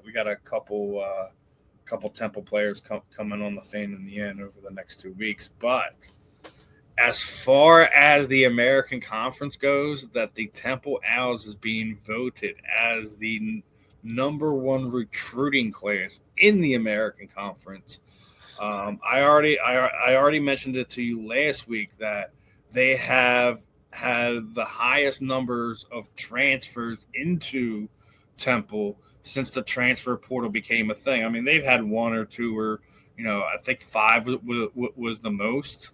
we got a couple Temple players coming on the Fan in the End over the next 2 weeks. But as far as the American Conference goes, that the Temple Owls is being voted as the number one recruiting class in the American Conference. I already mentioned it to you last week that they have had the highest numbers of transfers into Temple since the transfer portal became a thing. I mean, they've had one or two, or I think five was the most.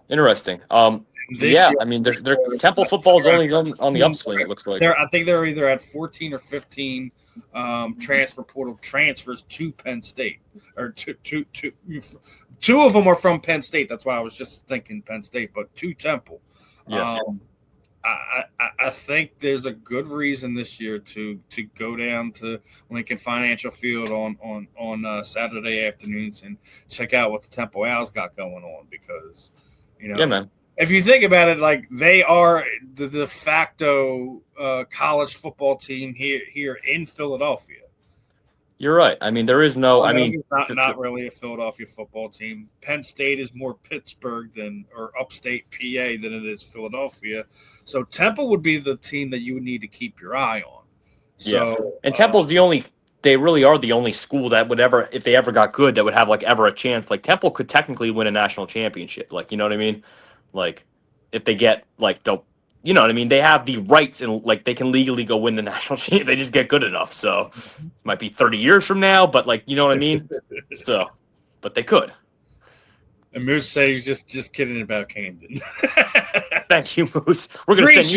Interesting. This year, I mean, their Temple football is only on the upswing. It looks like. I think they're either at 14 or 15 transfer portal transfers to Penn State, or two of them are from Penn State. That's why I was just thinking Penn State, but to Temple. Yeah. I think there's a good reason this year to go down to Lincoln Financial Field on Saturday afternoons and check out what the Temple Owls got going on, because yeah, man. If you think about it, like, they are the de facto college football team here in Philadelphia. You're right. I mean, there is no. I mean, it's not really a Philadelphia football team. Penn State is more Pittsburgh or upstate PA than it is Philadelphia. So Temple would be the team that you would need to keep your eye on. So, and Temple's the only. They really are the only school that would ever, if they ever got good, that would have ever a chance. Like, Temple could technically win a national championship. Like, you know what I mean? Like, if they get you know what I mean? They have the rights, and they can legally go win the national championship. They just get good enough. So it might be 30 years from now, but you know what I mean? So, but they could. And Moose said he's just kidding about Camden. Thank you, Moose. We're gonna send you